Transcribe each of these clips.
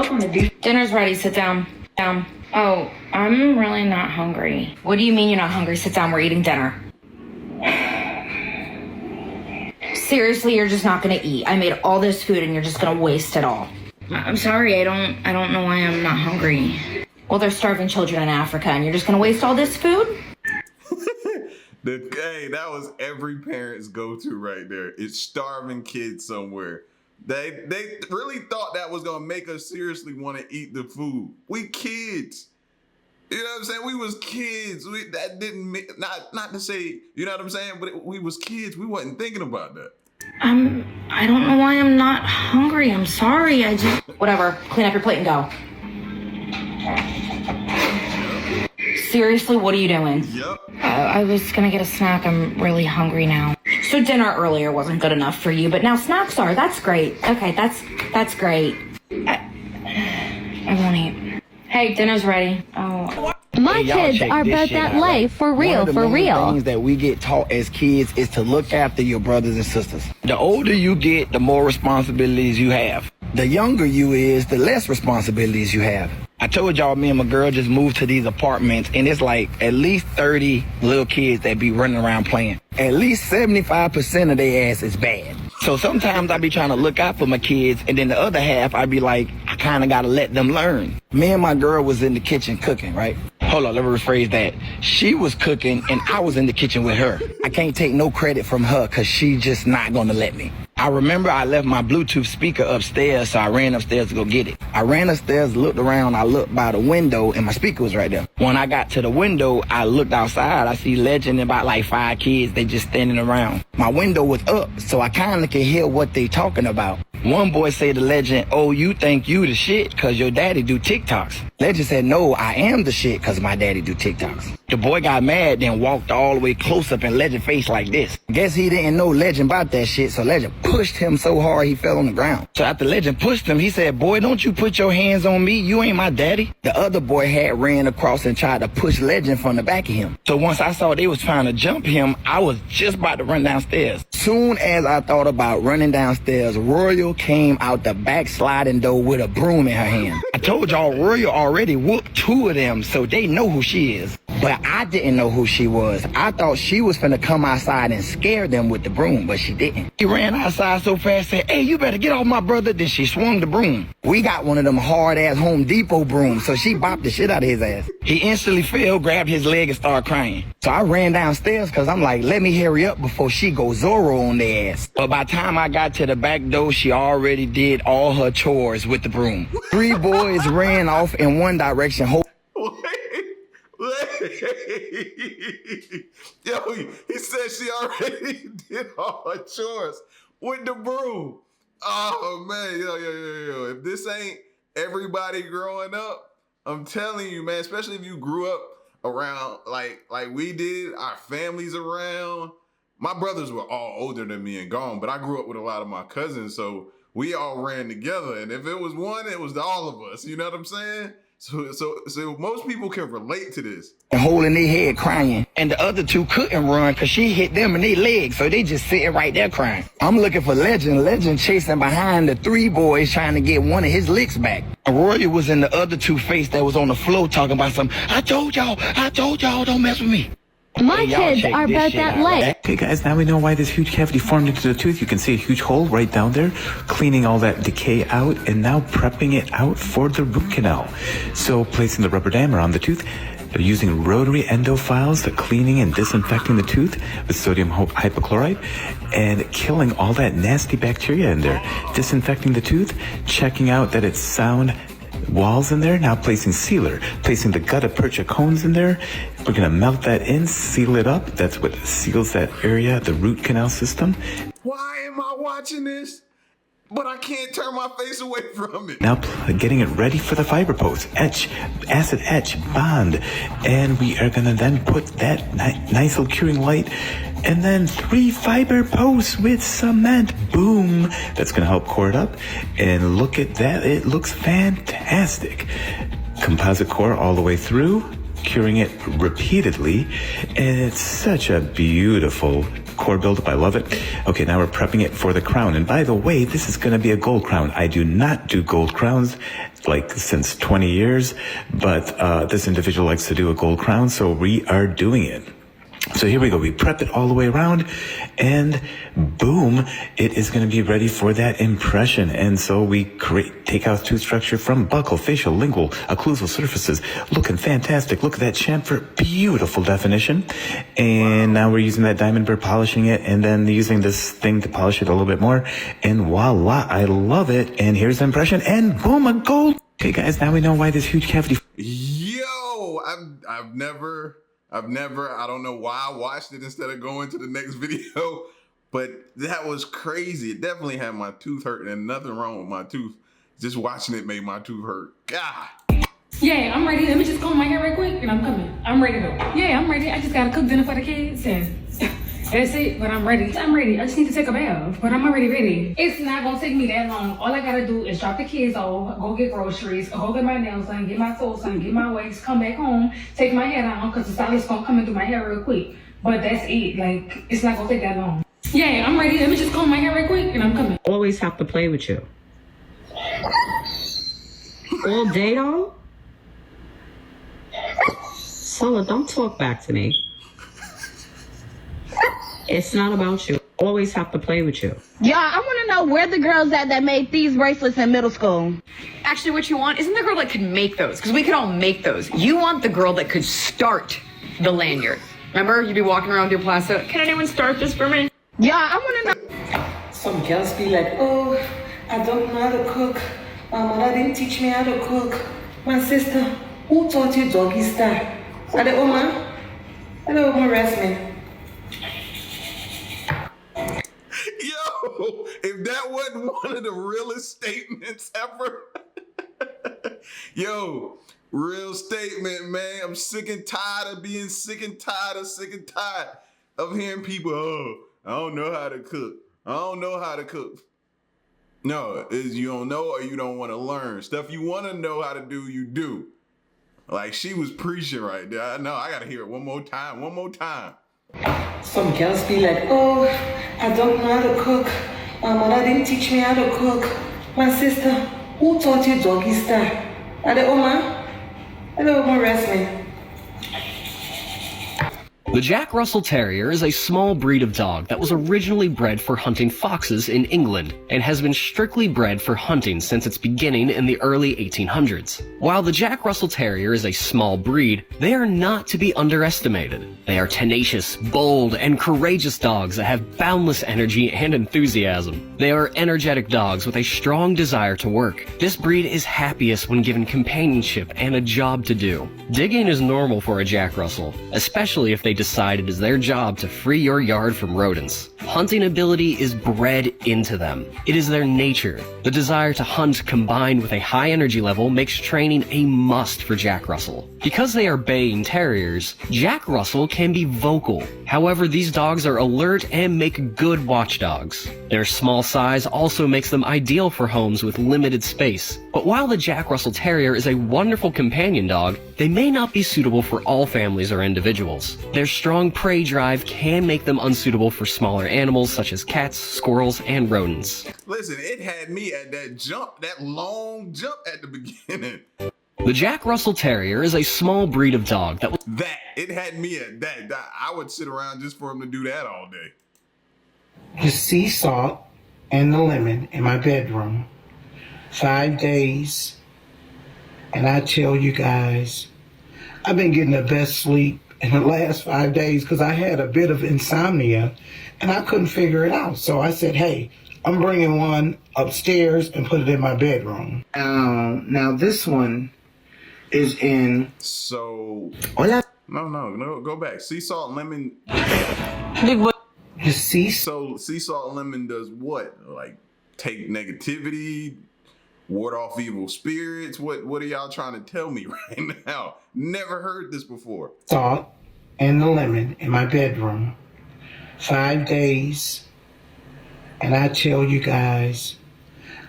welcome to do. Dinner's ready. Sit down. Down. Oh, I'm really not hungry. What do you mean you're not hungry? Sit down. We're eating dinner. Seriously, you're just not gonna eat. I made all this food and you're just gonna waste it all. I'm sorry. I don't know why I'm not hungry. Well, there's starving children in Africa and you're just gonna waste all this food? Hey, that was every parent's go-to right there. It's starving kids somewhere. They really thought that was gonna make us seriously want to eat the food. We kids. You know what I'm saying? We was kids. That didn't not to say, you know what I'm saying? But we was kids. We wasn't thinking about that. I don't know why I'm not hungry. I'm sorry. Whatever. Clean up your plate and go. Seriously, what are you doing? Yep. I was gonna get a snack. I'm really hungry now. So dinner earlier wasn't good enough for you, but now snacks are. That's great. Okay, that's great. I won't eat. Hey, dinner's ready. Oh. My kids are about that life for real, for real. One of the things that we get taught as kids is to look after your brothers and sisters. The older you get, the more responsibilities you have. The younger you is, the less responsibilities you have. I told y'all me and my girl just moved to these apartments, and it's like at least 30 little kids that be running around playing. At least 75% of their ass is bad. So sometimes I be trying to look out for my kids, and then the other half I be like, I kind of got to let them learn. Me and my girl was in the kitchen cooking, right? Hold on, let me rephrase that. She was cooking, and I was in the kitchen with her. I can't take no credit from her because she just not going to let me. I remember I left my Bluetooth speaker upstairs, so I ran upstairs to go get it. I ran upstairs, looked around, I looked by the window, and my speaker was right there. When I got to the window, I looked outside. I see Legend and about like 5 kids. They just standing around. My window was up, so I kind of could hear what they talking about. One boy said to Legend, oh, you think you the shit because your daddy do TikToks. Legend said, no, I am the shit because my daddy do TikToks. The boy got mad, then walked all the way close up in Legend's face like this. Guess he didn't know Legend about that shit, so Legend pushed him so hard he fell on the ground. So after Legend pushed him, he said, boy, don't you put your hands on me. You ain't my daddy. The other boy had ran across and tried to push Legend from the back of him. So once I saw they was trying to jump him, I was just about to run downstairs. Soon as I thought about running downstairs, Royal came out the back sliding door with a broom in her hand. I told y'all Royal already whooped 2 of them, so they know who she is. But I didn't know who she was. I thought she was finna come outside and scare them with the broom, but she didn't. She ran outside so fast, said, hey, you better get off my brother. Then she swung the broom. We got one of them hard-ass Home Depot brooms, so she bopped the shit out of his ass. He instantly fell, grabbed his leg, and started crying. So I ran downstairs because I'm like, let me hurry up before she go Zorro on their ass. But by the time I got to the back door, she already did all her chores with the broom. 3 boys ran off in one direction. Yo, he said she already did all her chores with the broom. Oh man, yo. If this ain't everybody growing up, I'm telling you, man, especially if you grew up around like we did, our families around. My brothers were all older than me and gone, but I grew up with a lot of my cousins, so we all ran together. And if it was one, it was all of us. You know what I'm saying? So most people can relate to this. And holding their head crying. And the other 2 couldn't run because she hit them in their legs. So they just sitting right there crying. I'm looking for Legend. Legend chasing behind the 3 boys trying to get one of his licks back. Roy was in the other 2 face that was on the floor talking about something. I told y'all, don't mess with me. My kids are about that life. Okay, guys, now we know why this huge cavity formed into the tooth. You can see a huge hole right down there, cleaning all that decay out and now prepping it out for the root canal. So placing the rubber dam around the tooth, they're using rotary endophiles, the cleaning and disinfecting the tooth with sodium hypochlorite and killing all that nasty bacteria in there. Disinfecting the tooth, checking out that it's sound walls in there, now placing sealer, placing the gutta percha cones in there. We're going to melt that in, seal it up. That's what seals that area, the root canal system. Why am I watching this? But I can't turn my face away from it. Now getting it ready for the fiber post. Etch, acid etch, bond. And we are going to then put that nice little curing light and then 3 fiber posts with cement. Boom. That's going to help core it up. And look at that. It looks fantastic. Composite core all the way through, curing it repeatedly. And it's such a beautiful core. pore buildup. I love it. Okay, now we're prepping it for the crown. And by the way, this is going to be a gold crown. I do not do gold crowns like since 20 years, but this individual likes to do a gold crown, so we are doing it. So here we go. We prep it all the way around, and boom, it is going to be ready for that impression. And so we take out tooth structure from buccal, facial, lingual, occlusal surfaces. Looking fantastic. Look at that chamfer. Beautiful definition. And now we're using that diamond burr, polishing it, and then using this thing to polish it a little bit more. And voila, I love it. And here's the impression, and boom, a gold. Okay, guys, now we know why this huge cavity. Yo, I've never, I don't know why I watched it instead of going to the next video, but that was crazy. It definitely had my tooth hurting, and nothing wrong with my tooth. Just watching it made my tooth hurt. God. Yeah, I'm ready. Let me just comb my hair real quick and I'm coming. I'm ready though. Yeah, I'm ready. I just gotta cook dinner for the kids and that's it, but I'm ready. I'm ready. I just need to take a bath, but I'm already ready. It's not gonna take me that long. All I gotta do is drop the kids off, go get groceries, go get my nails done, get my toes done, get my wigs, come back home, take my hair down, cause the stylist gonna come and do my hair real quick. But that's it. Like, it's not gonna take that long. Yeah, I'm ready. Let me just comb my hair real quick and I'm coming. Always have to play with you. All day though? Sola, don't talk back to me. It's not about you. Always have to play with you. Y'all, I want to know where the girls at that made these bracelets in middle school. Actually, what you want isn't the girl that could make those, because we could all make those. You want the girl that could start the lanyard. Remember, you'd be walking around your plaza. Can anyone start this for me? Y'all, I want to know. Some girls be like, oh, I don't know how to cook. My mother didn't teach me how to cook. My sister, who taught you doggy style? I said, Oma, I don't want to rest me. Yo, if that wasn't one of the realest statements ever. Yo, real statement, man. I'm sick and tired of being sick and tired of hearing people, oh, I don't know how to cook. I don't know how to cook. No, is you don't know or you don't want to learn. Stuff you want to know how to do, you do. Like she was preaching right there. I know, I got to hear it one more time. Some girls be like, oh, I don't know how to cook. My mother didn't teach me how to cook. My sister, who taught you doggy style? I said, Oma, I don't want to rest me. The Jack Russell Terrier is a small breed of dog that was originally bred for hunting foxes in England and has been strictly bred for hunting since its beginning in the early 1800s. While the Jack Russell Terrier is a small breed, they are not to be underestimated. They are tenacious, bold, and courageous dogs that have boundless energy and enthusiasm. They are energetic dogs with a strong desire to work. This breed is happiest when given companionship and a job to do. Digging is normal for a Jack Russell, especially if they decide it is their job to free your yard from rodents. Hunting ability is bred into them. It is their nature. The desire to hunt combined with a high energy level makes training a must for Jack Russell. Because they are baying terriers, Jack Russell can be vocal. However, these dogs are alert and make good watchdogs. Their small size also makes them ideal for homes with limited space. But while the Jack Russell Terrier is a wonderful companion dog, they may not be suitable for all families or individuals. Their strong prey drive can make them unsuitable for smaller animals such as cats, squirrels, and rodents. Listen, it had me at that long jump at the beginning. The Jack Russell Terrier is a small breed of dog that was... It had me at that. I would sit around just for him to do that all day. The sea salt and the lemon in my bedroom. 5 days. And I tell you guys, I've been getting the best sleep in the last 5 days because I had a bit of insomnia and I couldn't figure it out. So I said, hey, I'm bringing one upstairs and put it in my bedroom. Now this one is in... So... Hola. No, go back. Sea salt and lemon... The sea salt and lemon does what? Like, take negativity, ward off evil spirits? What are y'all trying to tell me right now? Never heard this before. Salt and the lemon in my bedroom. 5 days. And I tell you guys,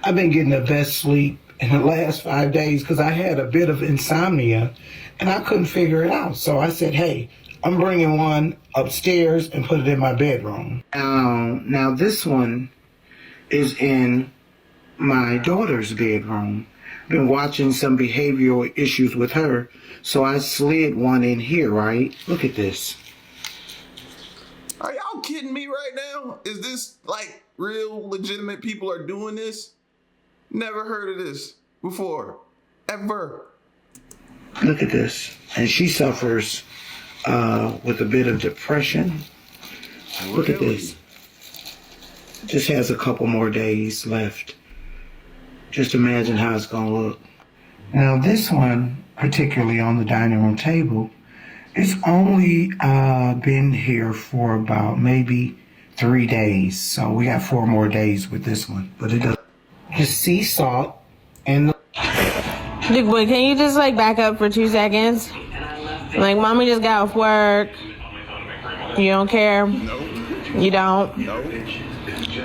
I've been getting the best sleep in the last 5 days because I had a bit of insomnia and I couldn't figure it out. So I said, hey, I'm bringing one upstairs and put it in my bedroom. Now this one is in my daughter's bedroom. Been watching some behavioral issues with her, so I slid one in here, right? Look at this. Are y'all kidding me right now? Is this like real legitimate people are doing this? Never heard of this before, ever. Look at this. And she suffers with a bit of depression. Look at this. Just has a couple more days left. Just imagine how it's gonna look. Now this one, particularly on the dining room table, it's only been here for about maybe 3 days. So we got 4 more days with this one. But it does. Just sea salt and Big boy, can you just like back up for 2 seconds? Like, mommy just got off work. You don't care? Nope. You don't? Nope.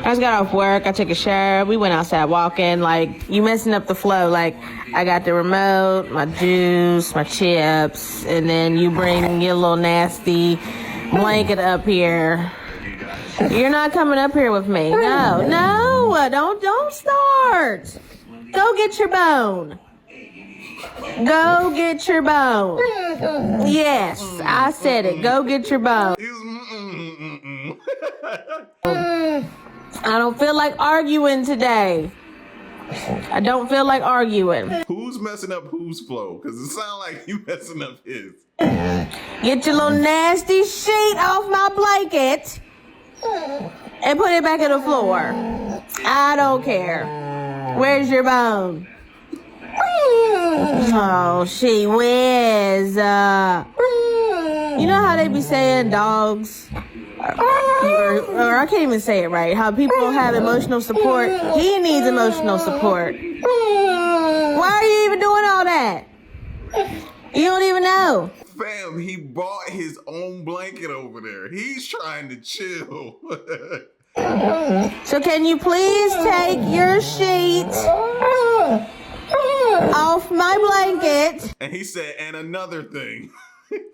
I just got off work. I took a shower. We went outside walking. Like, you messing up the flow. Like, I got the remote, my juice, my chips, and then you bring your little nasty blanket up here. You're not coming up here with me. No, don't start. Go get your bone. Go get your bone. Yes, I said it. Go get your bone. I don't feel like arguing today. I don't feel like arguing. Who's messing up whose flow? Because it sounds like you messing up his. Get your little nasty sheet off my blanket and put it back on the floor. I don't care. Where's your bone? Oh, she whiz. You know how they be saying dogs? Or I can't even say it right. How people have emotional support. He needs emotional support. Why are you even doing all that? You don't even know. Fam, he brought his own blanket over there. He's trying to chill. So can you please take your sheet off my blanket? And he said, and another thing.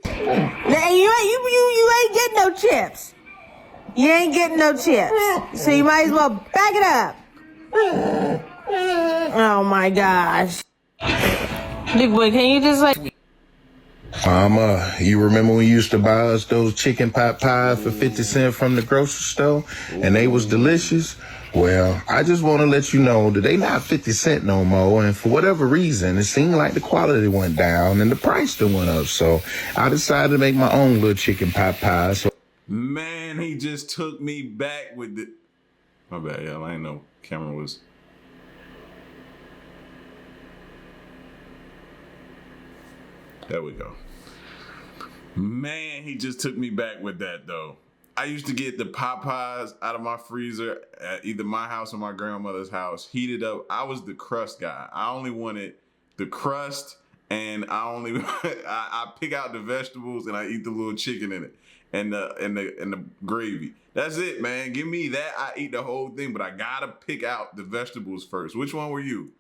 You ain't getting no chips. You ain't getting no chips. So you might as well back it up. Oh my gosh. Big boy, can you just like... Mama, you remember when you used to buy us those chicken pot pies for 50 cents from the grocery store? And they was delicious? Well, I just want to let you know that they not 50 cents no more. And for whatever reason, it seemed like the quality went down and the price still went up. So I decided to make my own little chicken pot pie. So Man, he just took me back with the... My bad, y'all. I didn't know camera was... There we go. Man, he just took me back with that, though. I used to get the Popeyes out of my freezer at either my house or my grandmother's house, heated up. I was the crust guy. I only wanted the crust, and I pick out the vegetables and I eat the little chicken in it and the gravy. That's it, man. Give me that. I eat the whole thing, but I gotta pick out the vegetables first. Which one were you?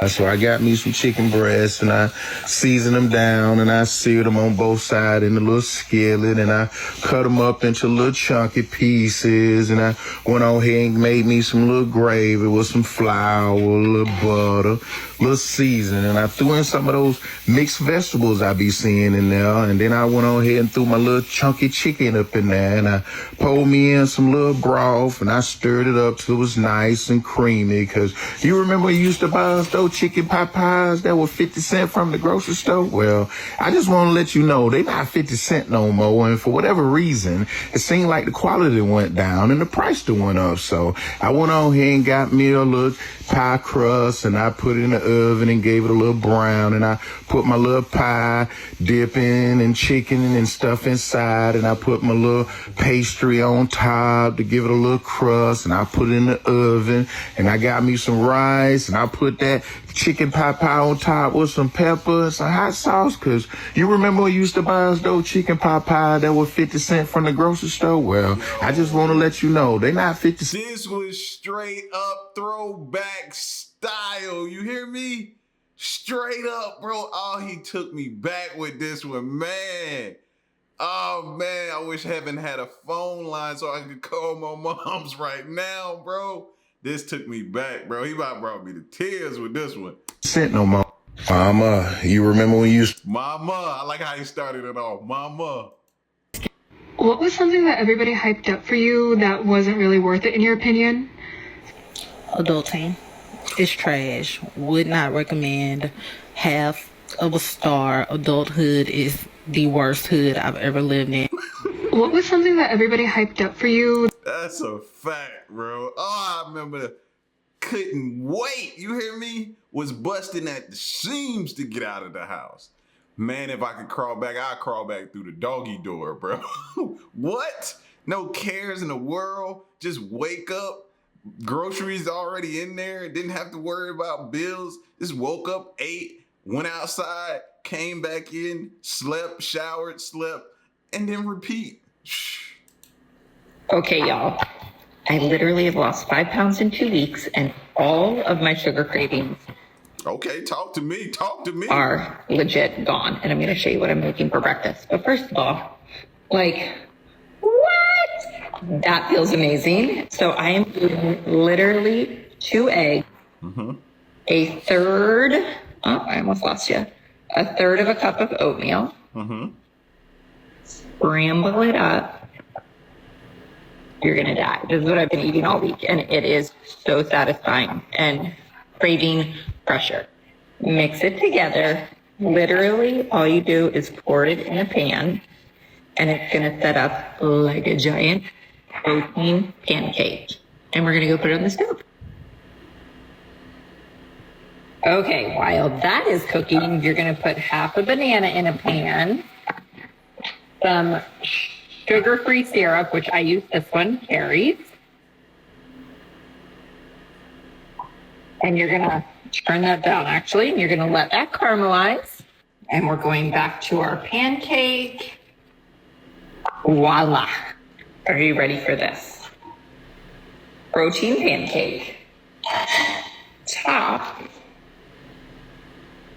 So I got me some chicken breasts and I seasoned them down and I seared them on both sides in a little skillet and I cut them up into little chunky pieces and I went on ahead and made me some little gravy with some flour, a little butter, a little seasoning, and I threw in some of those mixed vegetables I be seeing in there, and then I went on ahead and threw my little chunky chicken up in there and I poured me in some little broth and I stirred it up till it was nice and creamy, because you remember you used to buy us those chicken pot pies that were 50 cents from the grocery store? Well, I just want to let you know they not 50 cents no more, and for whatever reason, it seemed like the quality went down and the price still went up. So I went on here and got me a little pie crust and I put it in the oven and gave it a little brown, and I put my little pie dipping and chicken and stuff inside, and I put my little pastry on top to give it a little crust, and I put it in the oven, and I got me some rice and I put that chicken pot pie on top with some pepper and some hot sauce, because you remember when you used to buy us those chicken pot pie that were 50 cents from the grocery store? Well, I just want to let you know they not 50 cents. This was straight up throwback style. You hear me? Straight up, bro. Oh, he took me back with this one, man. Oh man, I wish heaven had a phone line so I could call my mom's right now, bro. This took me back, bro. He about brought me to tears with this one. Sit no more. Mama, you remember when you used Mama, I like how he started it off. Mama. What was something that everybody hyped up for you that wasn't really worth it in your opinion? Adulting is trash. Would not recommend. Half of a star. Adulthood is the worst hood I've ever lived in. What was something that everybody hyped up for you? That's a fact, bro. Oh, I remember couldn't wait. You hear me? Was busting at the seams to get out of the house. Man, if I could crawl back, I'd crawl back through the doggy door, bro. What? No cares in the world. Just wake up. Groceries already in there. Didn't have to worry about bills. Just woke up, ate, went outside, came back in, slept, showered, slept, and then repeat. Okay, y'all. I literally have lost 5 pounds in 2 weeks, and all of my sugar cravings Okay, talk to me. Talk to me. are legit gone. And I'm going to show you what I'm making for breakfast. But first of all, like, what? That feels amazing. So I am eating literally 2 eggs, a third, I almost lost you, a third of a cup of oatmeal, scramble it up. You're going to die. This is what I've been eating all week, and it is so satisfying and craving pressure. Mix it together. Literally, all you do is pour it in a pan, and it's going to set up like a giant protein pancake. And we're going to go put it on the stove. Okay, while that is cooking, you're going to put half a banana in a pan, some sugar-free syrup, which I use this one, Terrier. And you're gonna turn that down, actually, and you're gonna let that caramelize. And we're going back to our pancake. Voila. Are you ready for this? Protein pancake. Top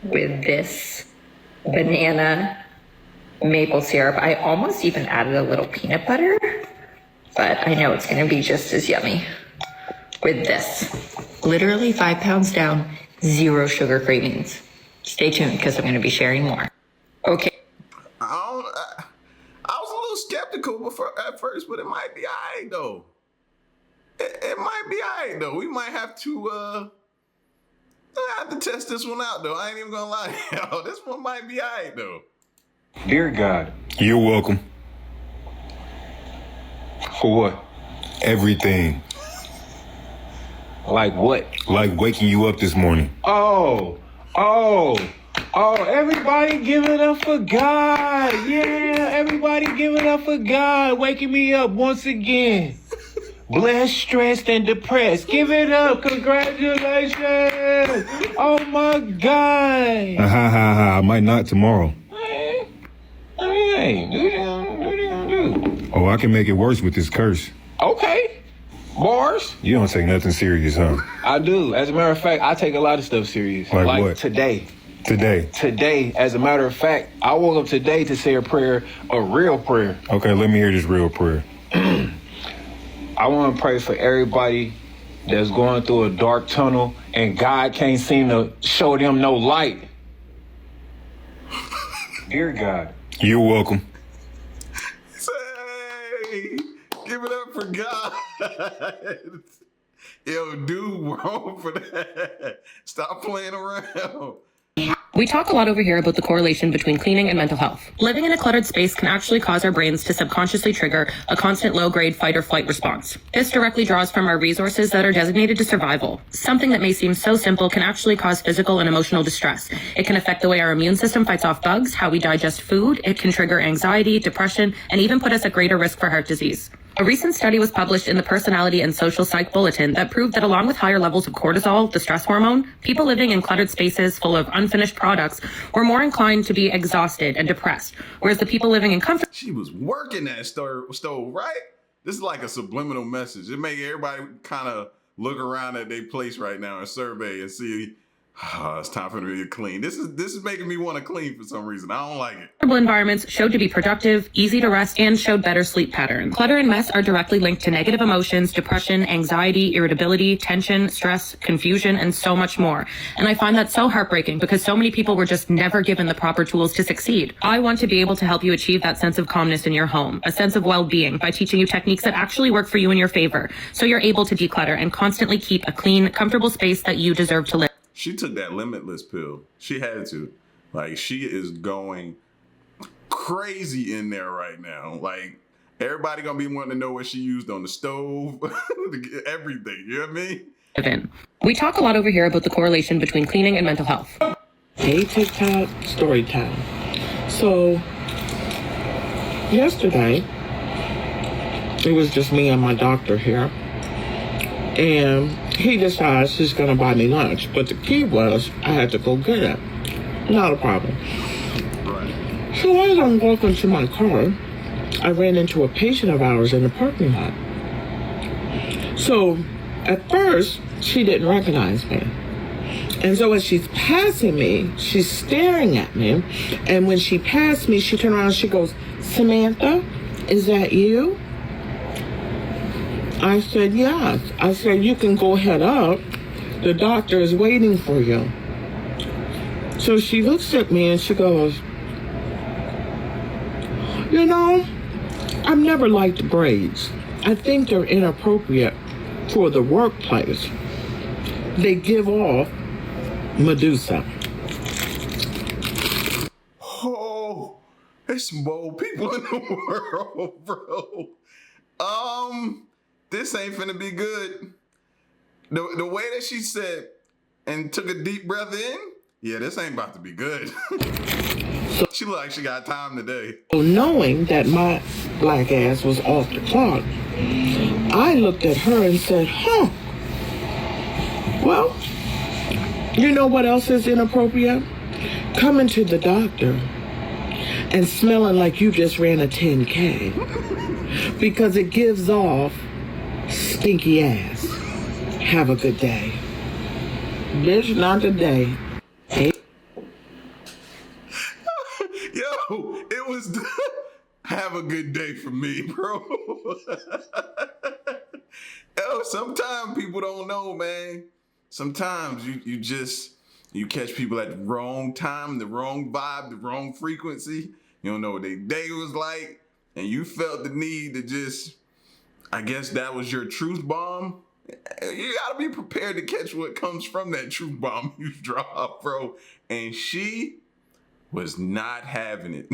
with this banana maple syrup. I almost even added a little peanut butter, but I know it's going to be just as yummy with this. Literally 5 pounds down, 0 sugar cravings. Stay tuned because I'm going to be sharing more. Okay. I was a little skeptical at first, but it might be all right, though. It might be all right, though. We might have to test this one out, though. I ain't even going to lie to y'all. This one might be all right, though. Dear God. You're welcome. For what? Everything. Like what? Like waking you up this morning. Oh, everybody give it up for God. Yeah, everybody give it up for God. Waking me up once again. Blessed, stressed, and depressed. Give it up. Congratulations. Oh, my God. I might not tomorrow. Hey, do what you gonna do. Oh, I can make it worse with this curse. Okay. Bars? You don't take nothing serious, huh? I do. As a matter of fact, I take a lot of stuff serious. Like what? Today. Today, as a matter of fact, I woke up today to say a prayer, a real prayer. Okay, let me hear this real prayer. I want to pray for everybody that's going through a dark tunnel and God can't seem to show them no light. Dear God. You're welcome. Say, give it up for God. Yo, dude, wrong for that. Stop playing around. We talk a lot over here about the correlation between cleaning and mental health. Living in a cluttered space can actually cause our brains to subconsciously trigger a constant low-grade fight or flight response. This directly draws from our resources that are designated to survival. Something that may seem so simple can actually cause physical and emotional distress. It can affect the way our immune system fights off bugs, how we digest food. It can trigger anxiety, depression, and even put us at greater risk for heart disease. A recent study was published in the Personality and Social Psych Bulletin that proved that along with higher levels of cortisol, the stress hormone, people living in cluttered spaces full of unfinished products were more inclined to be exhausted and depressed, whereas the people living in comfort... She was working that stove, right? This is like a subliminal message. It make everybody kind of look around at their place right now and survey and see It's time for me to clean. This is making me want to clean for some reason. I don't like it. Comfortable environments showed to be productive, easy to rest, and showed better sleep patterns. Clutter and mess are directly linked to negative emotions, depression, anxiety, irritability, tension, stress, confusion, and so much more. And I find that so heartbreaking because so many people were just never given the proper tools to succeed. I want to be able to help you achieve that sense of calmness in your home, a sense of well-being, by teaching you techniques that actually work for you in your favor, so you're able to declutter and constantly keep a clean, comfortable space that you deserve to live. She took that limitless pill. She had to. Like, she is going crazy in there right now. Like, everybody gonna be wanting to know what she used on the stove, everything, you know what I mean? We talk a lot over here about the correlation between cleaning and mental health. Hey, TikTok, story time. So, yesterday, it was just me and my doctor here. And he decides he's going to buy me lunch. But the key was I had to go get it. Not a problem. Right. So as I'm walking to my car, I ran into a patient of ours in the parking lot. So at first, she didn't recognize me. And so as she's passing me, she's staring at me. And when she passed me, she turned around and she goes, "Samantha, is that you?" I said, "Yes." I said, "You can go head up. The doctor is waiting for you." So she looks at me and she goes, "You know, I've never liked braids. I think they're inappropriate for the workplace. They give off Medusa." Oh, there's some bold people in the world, bro. This ain't finna be good. The way that she said and took a deep breath in, yeah, this ain't about to be good. She look like she got time today. So knowing that my black ass was off the clock, I looked at her and said, well, you know what else is inappropriate? Coming to the doctor and smelling like you just ran a 10K. Because it gives off stinky ass. Have a good day. Bitch, not today. Hey. Yo, it was have a good day for me, bro. Yo, sometimes people don't know, man. Sometimes you catch people at the wrong time, the wrong vibe, the wrong frequency. You don't know what their day was like, and you felt the need to just, I guess that was your truth bomb. You gotta be prepared to catch what comes from that truth bomb you drop, bro. And she was not having it.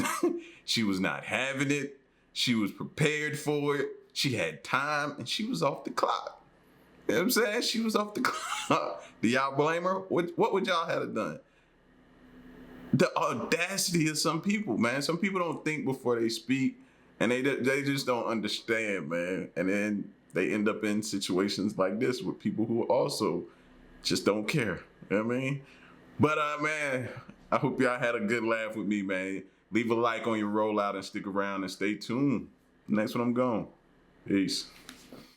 She was not having it. She was prepared for it. She had time, and she was off the clock. You know what I'm saying? She was off the clock. Do y'all blame her? What would y'all have done? The audacity of some people, man. Some people don't think before they speak, and they just don't understand, man. And then they end up in situations like this with people who also just don't care. You know what I mean? But man, I hope y'all had a good laugh with me, man. Leave a like on your rollout and stick around and stay tuned. Next one I'm gone. Peace.